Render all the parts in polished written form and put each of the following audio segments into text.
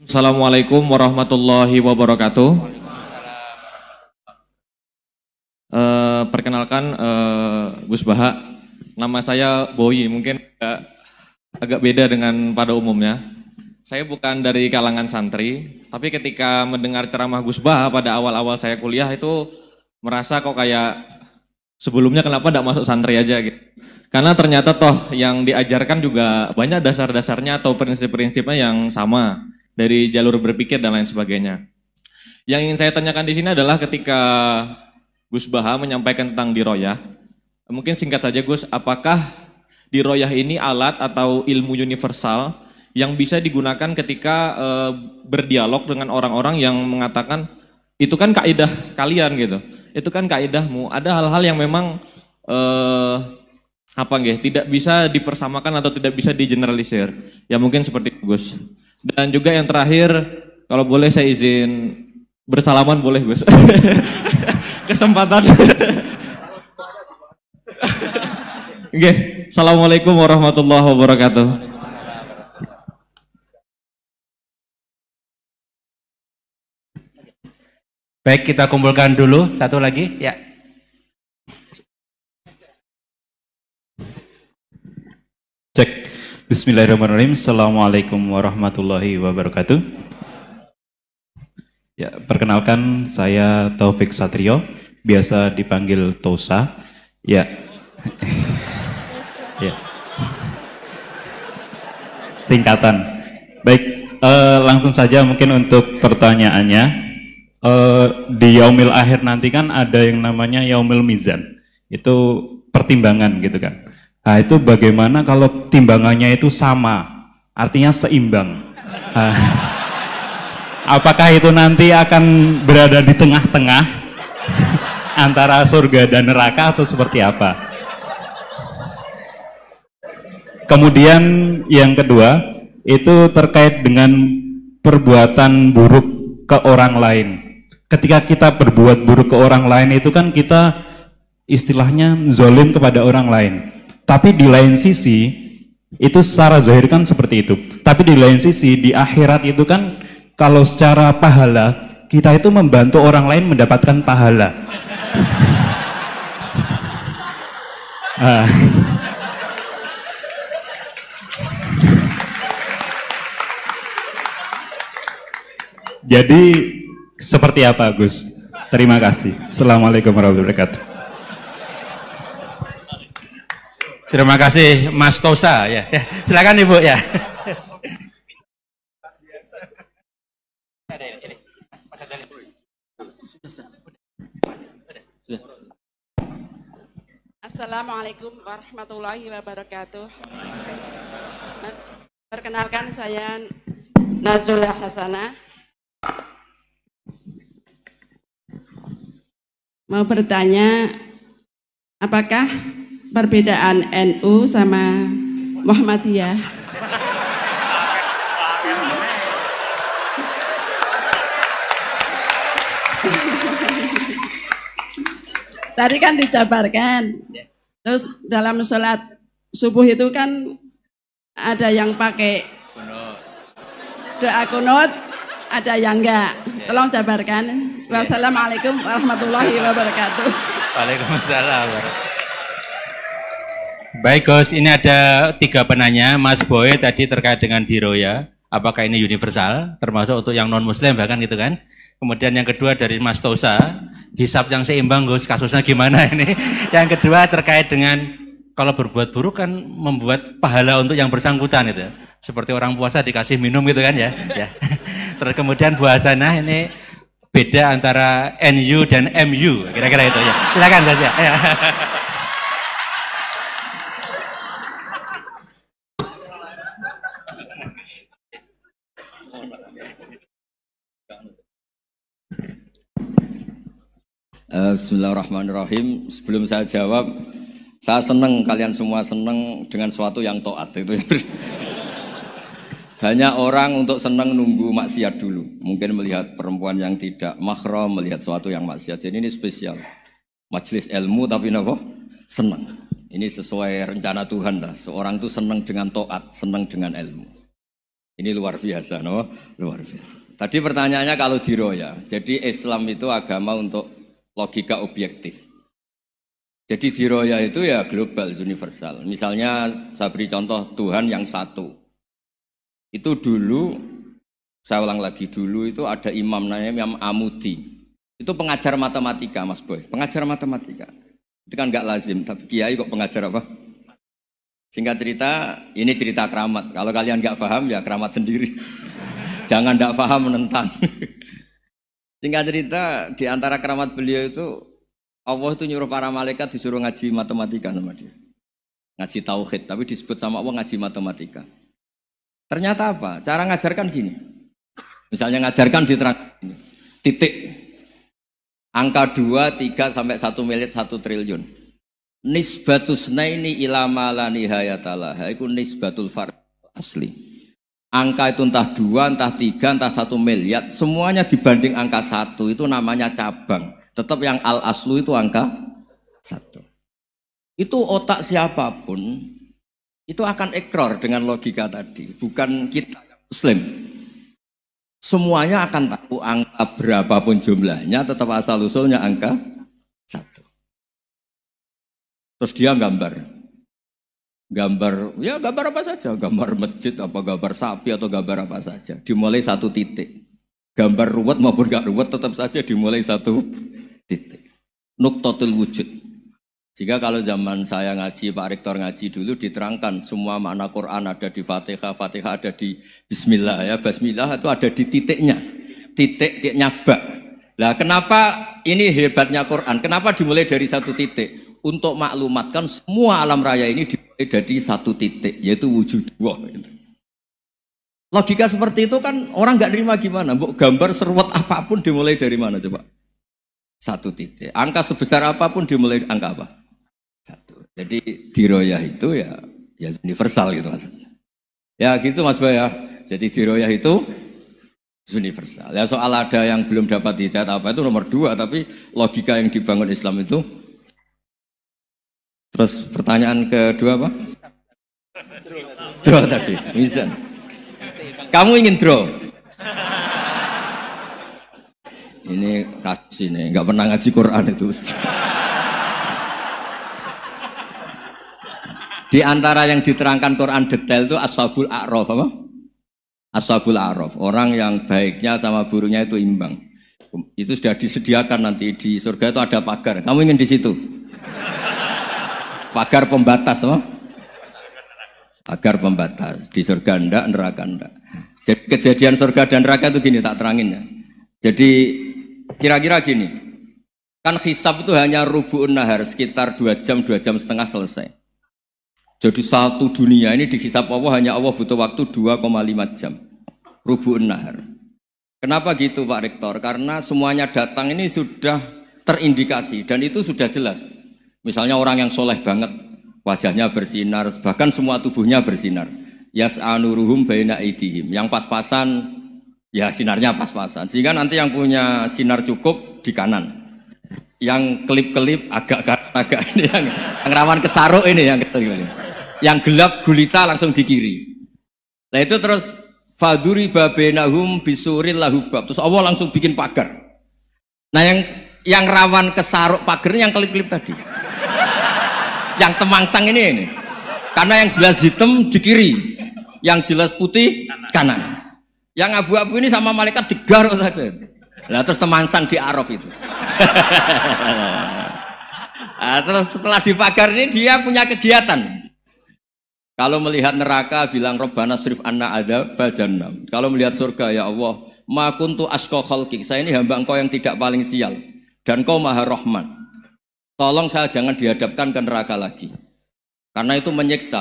Assalamualaikum warahmatullahi wabarakatuh. Perkenalkan Gus Baha, nama saya Boyi, mungkin agak beda dengan pada umumnya. Saya bukan dari kalangan santri, tapi ketika mendengar ceramah Gus Baha pada awal-awal saya kuliah itu merasa kok kayak sebelumnya kenapa tidak masuk santri aja gitu. Karena ternyata toh yang diajarkan juga banyak dasar-dasarnya atau prinsip-prinsipnya yang sama dari jalur berpikir dan lain sebagainya. Yang ingin saya tanyakan di sini adalah ketika Gus Baha menyampaikan tentang diroyah, mungkin singkat saja Gus, apakah diroyah ini alat atau ilmu universal yang bisa digunakan ketika berdialog dengan orang-orang yang mengatakan itu kan kaidah kalian gitu, itu kan kaidahmu. Ada hal-hal yang memang tidak bisa dipersamakan atau tidak bisa digeneralisir. Ya mungkin seperti itu Gus. Dan juga yang terakhir, kalau boleh saya izin bersalaman boleh Gus. Kesempatan. Oke, Assalamualaikum warahmatullahi wabarakatuh. Baik, kita kumpulkan dulu satu lagi, ya. Cek. Bismillahirrahmanirrahim. Assalamualaikum warahmatullahi wabarakatuh. Ya, perkenalkan saya Taufik Satrio, biasa dipanggil Tosa. Ya. Ya. Singkatan. Baik, langsung saja mungkin untuk pertanyaannya. Di Yaumil Akhir nanti kan ada yang namanya Yaumil Mizan. Itu pertimbangan gitu kan. Nah, itu bagaimana kalau timbangannya itu sama, artinya seimbang. Apakah itu nanti akan berada di tengah-tengah antara surga dan neraka atau seperti apa? Kemudian yang kedua, itu terkait dengan perbuatan buruk ke orang lain. Ketika kita berbuat buruk ke orang lain itu kan kita istilahnya zalim kepada orang lain. Tapi di lain sisi, itu secara zahir kan seperti itu. Tapi di lain sisi, di akhirat itu kan, kalau secara pahala, kita itu membantu orang lain mendapatkan pahala. Jadi, seperti apa Gus? Terima kasih. Assalamualaikum warahmatullahi wabarakatuh. Terima kasih Mas Tosa, ya. Silakan Ibu, ya. Assalamualaikum warahmatullahi wabarakatuh. Perkenalkan saya Nazula Hasanah. Mau bertanya, apakah perbedaan NU sama Muhammadiyah? Tadi kan dijabarkan. Terus dalam sholat subuh itu kan ada yang pakai doa kunut, ada yang enggak. Tolong jabarkan. Wassalamualaikum warahmatullahi wabarakatuh. Waalaikumsalam. Baik Gus, ini ada 3 penanya. Mas Boy tadi terkait dengan diroya, apakah ini universal, termasuk untuk yang non-muslim bahkan gitu kan. Kemudian yang kedua dari Mas Tosa, hisab yang seimbang Gus, kasusnya gimana ini. Yang kedua terkait dengan kalau berbuat buruk kan membuat pahala untuk yang bersangkutan itu. Seperti orang puasa dikasih minum gitu kan ya. Ya. Terus kemudian buasanah ini beda antara NU dan MU, kira-kira itu ya. Silakan Gus ya. Bismillahirrahmanirrahim. Sebelum saya jawab, saya senang kalian semua senang dengan sesuatu yang taat itu. Banyak orang untuk senang nunggu maksiat dulu. Mungkin melihat perempuan yang tidak mahram, melihat sesuatu yang maksiat. Jadi ini spesial. Majelis ilmu tapi apa? Senang. Ini sesuai rencana Tuhan lah. Seorang itu senang dengan taat, senang dengan ilmu. Ini luar biasa, no? Luar biasa. Tadi pertanyaannya kalau diroya, jadi Islam itu agama untuk logika objektif. Jadi diroya itu ya global, universal. Misalnya saya beri contoh Tuhan yang satu. Itu dulu, saya ulang lagi, dulu itu ada imam namanya Imam Amudi. Itu pengajar matematika, Mas Boy. Pengajar matematika. Itu kan nggak lazim, tapi kiai kok pengajar apa? Singkat cerita, ini cerita keramat. Kalau kalian nggak paham ya keramat sendiri. Jangan nggak paham menentang. Singkat cerita, di antara keramat beliau itu Allah itu nyuruh para malaikat disuruh ngaji matematika sama dia. Ngaji tauhid, tapi disebut sama Allah ngaji matematika. Ternyata apa? Cara ngajarkan gini. Misalnya ngajarkan diterang titik. Angka 2, 3 sampai 1 miliar 1 triliun. Nisbatus naini ila ma la nihayatalah. Itu nisbatul fard asli. Angka itu entah 2, entah 3, entah 1 miliar, semuanya dibanding angka 1 itu namanya cabang. Tetap yang al aslu itu angka 1. Itu otak siapapun itu akan ikrar dengan logika tadi. Bukan kita Muslim. Semuanya akan tahu angka berapapun jumlahnya, tetap asal usulnya angka 1. Terus dia gambar apa saja, gambar masjid, apa gambar sapi atau gambar apa saja, dimulai 1 titik. Gambar ruwet maupun gak ruwet tetap saja dimulai 1 titik. Nuqtatul wujud. Jika kalau zaman saya ngaji, Pak Rektor ngaji dulu diterangkan semua makna Quran ada di Fatihah, Fatihah ada di Bismillah ya, Bismillah itu ada di titiknya, titiknya bak. Lah kenapa ini hebatnya Quran? Kenapa dimulai dari 1 titik? Untuk maklumatkan semua alam raya ini dimulai dari 1 titik, yaitu wujudullah. Logika seperti itu kan orang nggak terima gimana? Mbok gambar seruat apapun dimulai dari mana coba? 1 titik. Angka sebesar apapun dimulai angka apa? 1. Jadi diroyah itu ya universal gitu maksudnya. Ya gitu Mas Bay ya. Jadi diroyah itu universal. Ya soal ada yang belum dapat hidayat apa itu nomor 2, tapi logika yang dibangun Islam itu. Terus pertanyaan kedua apa? Draw tadi, bisa. Kamu ingin draw? Ini kasih nih, nggak pernah ngaji Quran itu. Di antara yang diterangkan Quran detail itu Ashabul A'raf apa? Ashabul A'raf, orang yang baiknya sama buruknya itu imbang. Itu sudah disediakan nanti di surga itu ada pagar. Kamu ingin di situ? Pagar pembatas apa? Pagar pembatas. Di surga enggak, neraka enggak. Jadi kejadian surga dan neraka itu gini, tak terangin ya. Jadi kira-kira gini. Kan hisab itu hanya rubu'un nahar, sekitar 2 jam, 2 jam setengah selesai. Jadi 1 dunia ini dihisab Allah, hanya Allah butuh waktu 2,5 jam. Rubu'un nahar. Kenapa gitu Pak Rektor? Karena semuanya datang ini sudah terindikasi dan itu sudah jelas. Misalnya orang yang soleh banget, wajahnya bersinar, bahkan semua tubuhnya bersinar. Yas'anuruhum baina aidihim. Yang pas-pasan, ya sinarnya pas-pasan. Sehingga nanti yang punya sinar cukup di kanan. Yang kelip-kelip agak ini, yang rawan kesaruk ini, yang gelap gulita langsung di kiri. Nah itu terus faduri babenahum bisuril lahubab. Terus Allah langsung bikin pagar. Nah yang rawan kesaruk pagarnya yang kelip-kelip tadi. Yang temangsang ini. Karena yang jelas hitam di kiri, yang jelas putih kanan. Yang abu-abu ini sama malaikat digaruk saja. Nah, terus temangsang di Araf itu. Nah, terus setelah dipagar ini dia punya kegiatan. Kalau melihat neraka bilang Rabbana srif anna adzaba jahannam. Kalau melihat surga ya Allah, ma kuntu asqa khalqik. Saya ini hamba Engkau yang tidak paling sial dan Engkau Maha Rahman. Tolong saya jangan dihadapkan ke neraka lagi. Karena itu menyiksa.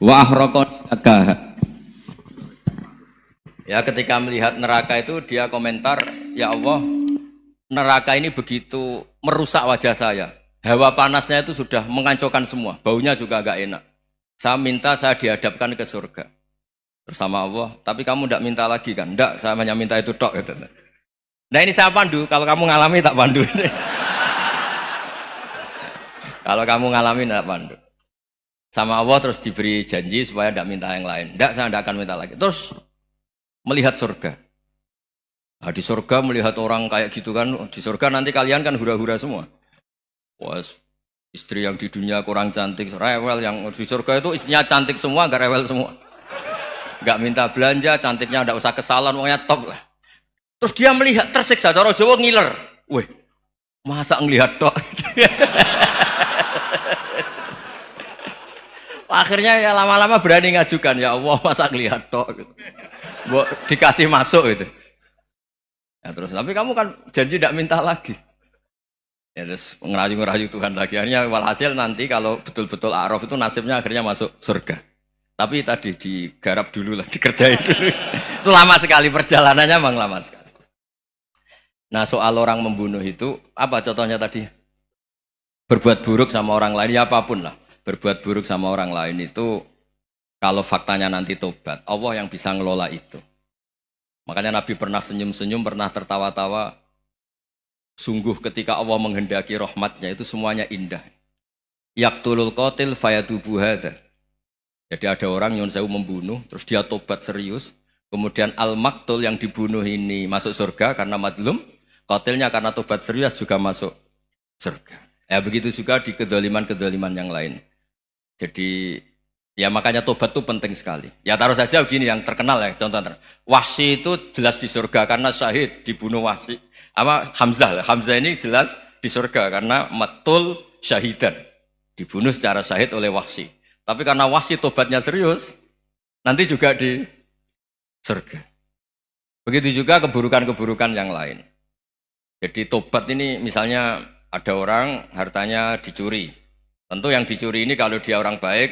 Wa ahraqaka. Ya ketika melihat neraka itu dia komentar, ya Allah, neraka ini begitu merusak wajah saya. Hawa panasnya itu sudah menghancurkan semua. Baunya juga agak enak. Saya minta saya dihadapkan ke surga. Bersama Allah. Tapi kamu tidak minta lagi kan? Tidak, saya hanya minta itu tok. Gitu. Nah ini saya pandu. Kalau kamu ngalami tak pandu. Kalau kamu ngalamin tak pandu. sama Allah terus diberi janji supaya tidak minta yang lain. Tidak, saya tidak akan minta lagi. Terus melihat surga. Nah, di surga melihat orang kayak gitu kan, di surga nanti kalian kan hura-hura semua. Wah, istri yang di dunia kurang cantik, rewel, yang di surga itu istrinya cantik semua, gak rewel semua. Gak minta belanja, cantiknya tidak usah ke salon, pokoknya top lah. Terus dia melihat, tersiksa, cara Jawa ngiler. Wih, masa ngelihat tok? Akhirnya ya lama-lama berani ngajukan, ya Allah masa ngelihat tok? Gitu. Dikasih masuk gitu. Ya, terus tapi kamu kan janji tidak minta lagi. Ya terus ngerayu-ngerayu Tuhan lagi. Akhirnya walhasil nanti kalau betul-betul A'raf itu nasibnya akhirnya masuk surga. Tapi tadi digarap dulu lah, dikerjain dulu. Itu lama sekali perjalanannya, memang lama sekali. Nah soal orang membunuh itu, apa contohnya tadi? Berbuat buruk sama orang lain, ya apapun lah. Berbuat buruk sama orang lain itu, kalau faktanya nanti tobat, Allah yang bisa ngelola itu. Makanya Nabi pernah senyum-senyum, pernah tertawa-tawa. Sungguh ketika Allah menghendaki rahmatnya itu semuanya indah. Yaqtulul qatil fayatubu hadza. Jadi ada orang nyun sewu membunuh, terus dia tobat serius. Kemudian al-maktul yang dibunuh ini masuk surga karena madlum. Qatilnya karena tobat serius juga masuk surga. Ya begitu juga di kedzaliman-kedzaliman yang lain. Jadi ya makanya tobat itu penting sekali. Ya taruh saja begini yang terkenal ya, contoh Wahsy itu jelas di surga karena syahid dibunuh Wahsy. Apa Hamzah? Hamzah ini jelas di surga karena matul syahidan, dibunuh secara syahid oleh Wahsy. Tapi karena Wahsy tobatnya serius, nanti juga di surga. Begitu juga keburukan-keburukan yang lain. Jadi tobat ini misalnya ada orang hartanya dicuri. Tentu yang dicuri ini kalau dia orang baik,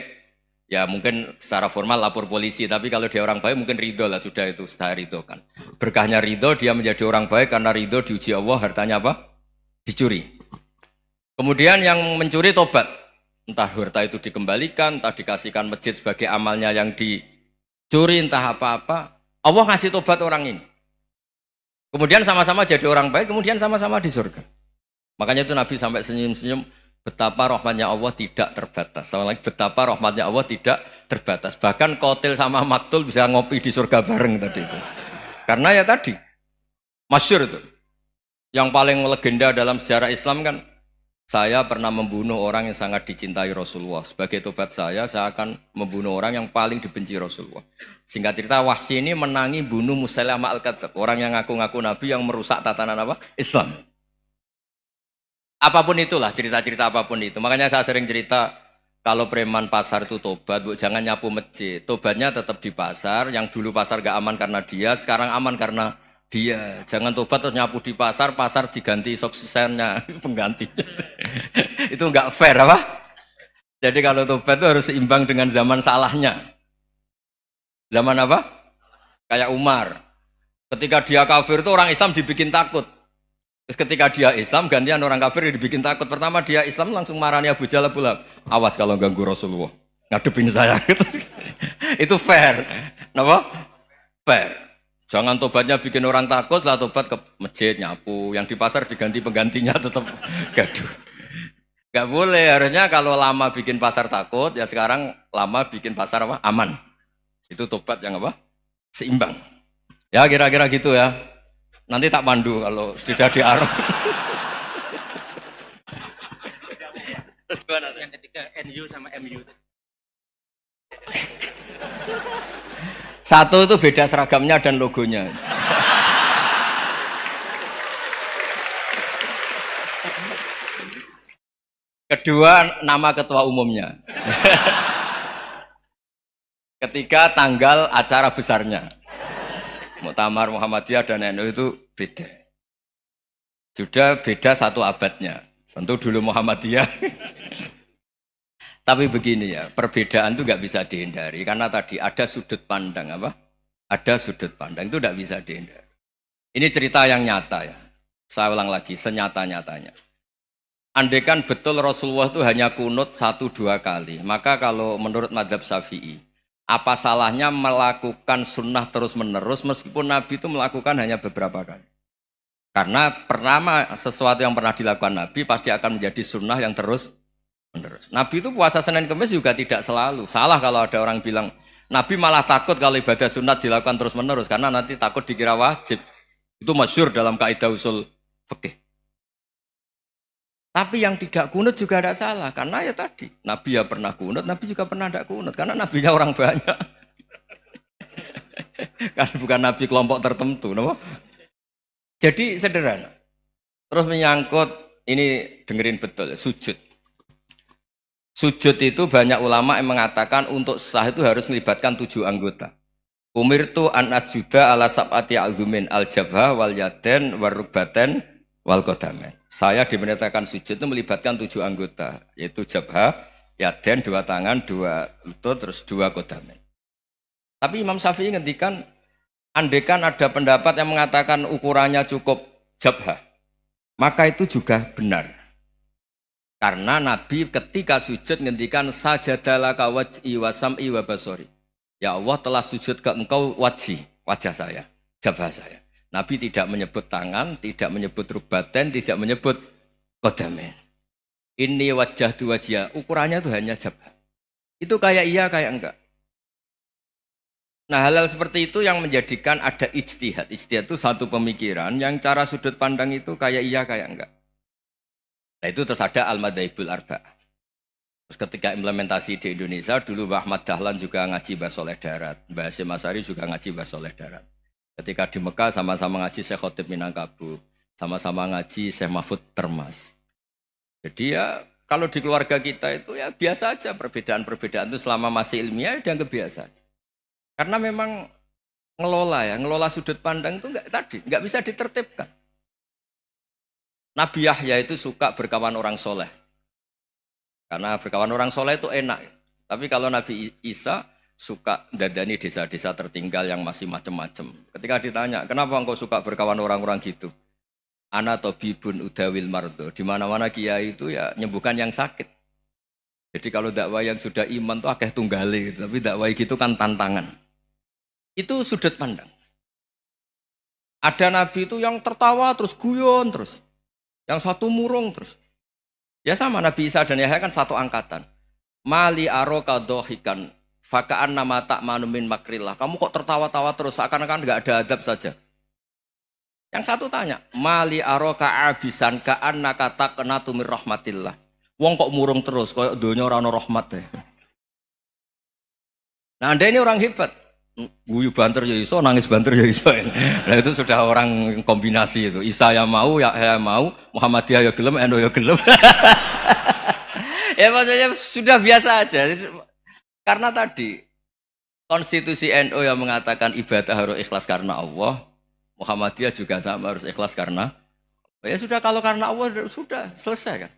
ya mungkin secara formal lapor polisi, tapi kalau dia orang baik mungkin ridho lah, sudah itu, sudah ridho kan. Berkahnya ridho, dia menjadi orang baik karena ridho diuji Allah, hartanya apa? Dicuri. Kemudian yang mencuri tobat, entah harta itu dikembalikan, entah dikasihkan masjid sebagai amalnya yang dicuri, entah apa-apa. Allah ngasih tobat orang ini. Kemudian sama-sama jadi orang baik, kemudian sama-sama di surga. Makanya itu Nabi sampai senyum-senyum, betapa rahmatnya Allah tidak terbatas. Sama lagi, betapa rahmatnya Allah tidak terbatas. Bahkan qatil sama maktul bisa ngopi di surga bareng tadi itu. Karena ya tadi, masyhur itu. Yang paling legenda dalam sejarah Islam kan, saya pernah membunuh orang yang sangat dicintai Rasulullah. Sebagai tobat saya akan membunuh orang yang paling dibenci Rasulullah. Singkat cerita, Wahsy ini menangi bunuh Musailamah al-Kadzdzab, orang yang ngaku-ngaku Nabi yang merusak tatanan apa? Islam. Apapun itulah, cerita-cerita apapun itu. Makanya saya sering cerita, kalau preman pasar itu tobat, bu, jangan nyapu masjid. Tobatnya tetap di pasar, yang dulu pasar gak aman karena dia, sekarang aman karena dia. Jangan tobat terus nyapu di pasar, pasar diganti soksesennya, pengganti. Itu gak fair apa? Jadi kalau tobat itu harus seimbang dengan zaman salahnya. Zaman apa? Kayak Umar. Ketika dia kafir itu orang Islam dibikin takut. Terus ketika dia Islam, gantian orang kafir dibikin takut. Pertama dia Islam langsung marahnya Abu Jahal, Abu Lahab. Awas kalau ganggu Rasulullah, ngadepin saya. Itu fair. Kenapa? Fair. Jangan tobatnya bikin orang takut, lah tobat ke masjid, nyapu. Yang di pasar diganti penggantinya tetap gaduh. Gak boleh, harusnya kalau lama bikin pasar takut, ya sekarang lama bikin pasar apa? Aman. Itu tobat yang apa? Seimbang. Ya kira-kira gitu ya. Nanti tak pandu kalau sudah di Arab. Yang ketiga NU sama MU. Satu itu beda seragamnya dan logonya. Kedua, nama ketua umumnya. Ketiga, tanggal acara besarnya. Muktamar Muhammadiyah dan NU itu beda. Sudah beda satu abadnya. Tentu dulu Muhammadiyah. Tapi begini ya, perbedaan itu nggak bisa dihindari. Karena tadi ada sudut pandang apa? Ada sudut pandang, itu nggak bisa dihindari. Ini cerita yang nyata ya. Saya ulang lagi, senyata-nyatanya. Andaikan betul Rasulullah itu hanya kunut 1-2 kali, maka kalau menurut mazhab Syafi'i, apa salahnya melakukan sunnah terus-menerus meskipun Nabi itu melakukan hanya beberapa kali? Karena pertama sesuatu yang pernah dilakukan Nabi pasti akan menjadi sunnah yang terus menerus. Nabi itu puasa Senin Kemis juga tidak selalu. Salah kalau ada orang bilang, Nabi malah takut kalau ibadah sunat dilakukan terus menerus karena nanti takut dikira wajib. Itu masyhur dalam kaidah usul fikih. Tapi yang tidak kunut juga tidak salah karena ya tadi Nabi ya pernah kunut, Nabi juga pernah tidak kunut karena nabinya orang banyak. Kan bukan Nabi kelompok tertentu, no? Jadi sederhana. Terus menyangkut ini dengerin betul sujud. Sujud itu banyak ulama yang mengatakan untuk sah itu harus melibatkan 7 anggota. Umirtu an asjuda ala sab'ati azumin al-jabha wal yaden wal rukbaten wal qadamen. Saya diperintahkan sujud itu melibatkan 7 anggota, yaitu jabha, yaden 2 tangan, 2 lutut, terus 2 qadamen. Tapi Imam Syafi'i ngendikan, andaikan ada pendapat yang mengatakan ukurannya cukup jabha, maka itu juga benar. Karena Nabi ketika sujud ngendikan sajadalaka waj'i wa sam'i wa basori. Ya Allah telah sujud ke engkau wajah saya, jabha saya. Nabi tidak menyebut tangan, tidak menyebut rukbaten, tidak menyebut qadamen. Ini wajah dua wajah, ukurannya itu hanya jabha. Itu kayak iya, kayak enggak. Nah hal-hal seperti itu yang menjadikan ada ijtihad. Ijtihad itu satu pemikiran yang cara sudut pandang itu kayak iya, kayak enggak. Nah itu terus ada Al-Madhaibul Arba'ah. Terus ketika implementasi di Indonesia, dulu Mbah Ahmad Dahlan juga ngaji Mbah Soleh Darat. Mbah Hasyim Asy'ari juga ngaji Mbah Soleh Darat. Ketika di Mekah sama-sama ngaji Syekh Khotib Minangkabau, sama-sama ngaji Syekh Mahfud Termas. Jadi ya kalau di keluarga kita itu ya biasa aja perbedaan-perbedaan itu selama masih ilmiah dianggap biasa aja. Karena memang ngelola sudut pandang itu nggak bisa ditertibkan. Nabi Yahya itu suka berkawan orang soleh. Karena berkawan orang soleh itu enak. Tapi kalau Nabi Isa suka dadani desa-desa tertinggal yang masih macam-macam. Ketika ditanya, kenapa engkau suka berkawan orang-orang gitu? Ana tobibun udawil mardo. Di mana-mana kiai itu ya nyembuhkan yang sakit. Jadi kalau dakwah yang sudah iman tuh akeh tunggale gitu. Tapi dakwah gitu kan tantangan. Itu sudut pandang. Ada nabi itu yang tertawa terus guyon terus. Yang satu murung terus. Ya sama Nabi Isa dan Yahya kan satu angkatan. Mali aroka dohikan. Faka'an nama tak manumin makrillah. Kamu kok tertawa-tawa terus, seakan-akan nggak ada adab saja. Yang satu tanya, Mali aroka abisan ka'an nakata kenatu mir rahmatillah. Wong kok murung terus, kok dunia orang rahmat deh. Nah anda ini orang hebat. Guyu banter ya iso, nangis banter ya iso. Nah itu sudah orang kombinasi itu. Isa ya mau, ya mau, Muhammadiyah ya gelem, NU ya gelem. Ya maksudnya sudah biasa aja. Karena tadi konstitusi NU yang mengatakan ibadah harus ikhlas karena Allah, Muhammadiyah juga sama harus ikhlas karena ya sudah kalau karena Allah sudah selesai kan.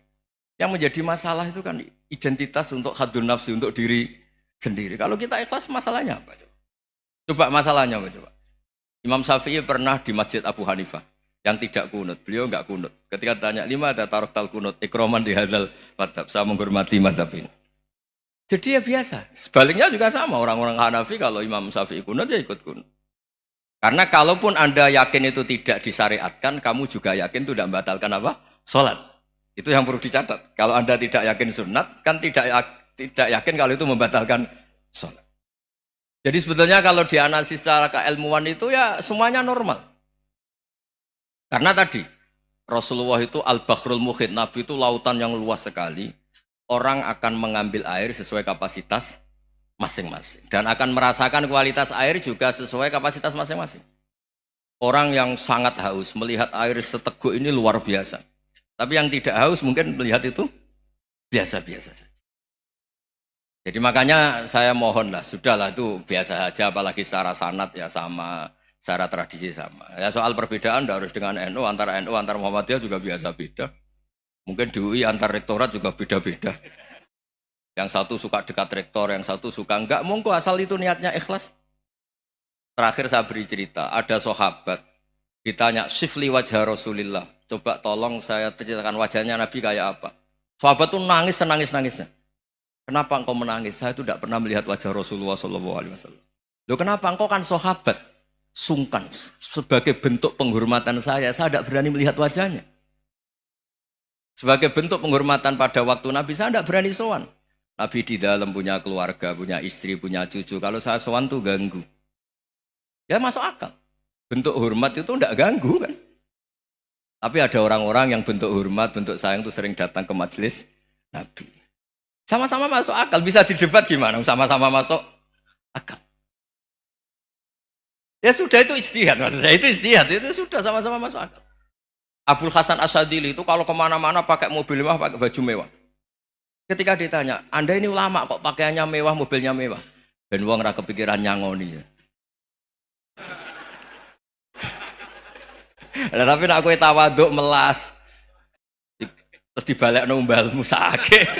Yang menjadi masalah itu kan identitas untuk hadun nafsi untuk diri sendiri. Kalau kita ikhlas masalahnya apa? Coba masalahnya apa coba? Imam Syafi'i pernah di Masjid Abu Hanifah yang tidak kunut. Beliau enggak kunut. Ketika tanya 5 ada taroktal kunut, ikroman di hadal madhab. Saya menghormati madhab ini. Jadi ya biasa. Sebaliknya juga sama. Orang-orang Hanafi kalau Imam Syafi'i kunut ya ikut kunut. Karena kalaupun Anda yakin itu tidak disyariatkan, kamu juga yakin itu tidak membatalkan apa? Sholat. Itu yang perlu dicatat. Kalau Anda tidak yakin sunat, kan tidak yakin kalau itu membatalkan sholat. Jadi sebetulnya kalau dianalisis secara keilmuan itu ya semuanya normal. Karena tadi Rasulullah itu al-Bahrul Muhit, Nabi itu lautan yang luas sekali. Orang akan mengambil air sesuai kapasitas masing-masing. Dan akan merasakan kualitas air juga sesuai kapasitas masing-masing. Orang yang sangat haus melihat air seteguk ini luar biasa. Tapi yang tidak haus mungkin melihat itu biasa-biasa saja. Jadi makanya saya mohonlah, sudahlah itu biasa saja, apalagi secara sanad ya sama, secara tradisi sama. Ya soal perbedaan harus dengan NU, antara Muhammadiyah juga biasa beda. Mungkin di UI antar rektorat juga beda-beda. Yang satu suka dekat rektor, yang satu suka enggak. Monggo asal itu niatnya ikhlas. Terakhir saya beri cerita, ada sahabat ditanya sifli wajah Rasulillah. Coba tolong saya ceritakan wajahnya Nabi kayak apa. Sahabat tuh nangis senangis-nangisnya. Kenapa engkau menangis? Saya itu tidak pernah melihat wajah Rasulullah SAW. Loh kenapa? Engkau kan sahabat. Sungkan. Sebagai bentuk penghormatan saya tidak berani melihat wajahnya. Sebagai bentuk penghormatan pada waktu Nabi, saya tidak berani sowan. Nabi di dalam punya keluarga, punya istri, punya cucu. Kalau saya sowan tuh ganggu. Ya masuk akal. Bentuk hormat itu tidak ganggu kan. Tapi ada orang-orang yang bentuk hormat, bentuk sayang itu sering datang ke majelis Nabi. Sama-sama masuk akal. Bisa didebat gimana? Sama-sama masuk akal. Ya sudah, itu ijtihad maksudnya. Itu ijtihad. Itu sudah sama-sama masuk akal. Abul Hasan Asyadili itu kalau kemana-mana pakai mobil mewah, pakai baju mewah. Ketika ditanya, Anda ini ulama kok pakaiannya mewah, mobilnya mewah. Ben wong ra kepikiran nyangoni ya. Tapi nak kowe tawaduk melas. Terus dibalik numbalmu sakit.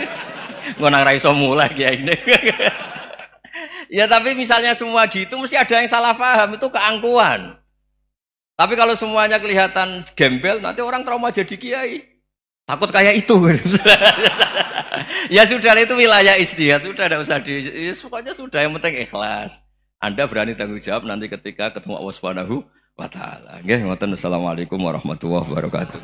Ngono ra iso mulai kiai ini. Ya tapi misalnya semua gitu mesti ada yang salah paham, itu keangkuhan. Tapi kalau semuanya kelihatan gembel, nanti orang trauma jadi kiai. Takut kayak itu. Ya sudah, itu wilayah ijtihad, sudah tidak usah ya, pokoknya sudah, yang penting ikhlas. Anda berani tanggung jawab nanti ketika ketemu Allah Subhanahu wa taala. Nggih, ngoten. Assalamualaikum warahmatullahi wabarakatuh.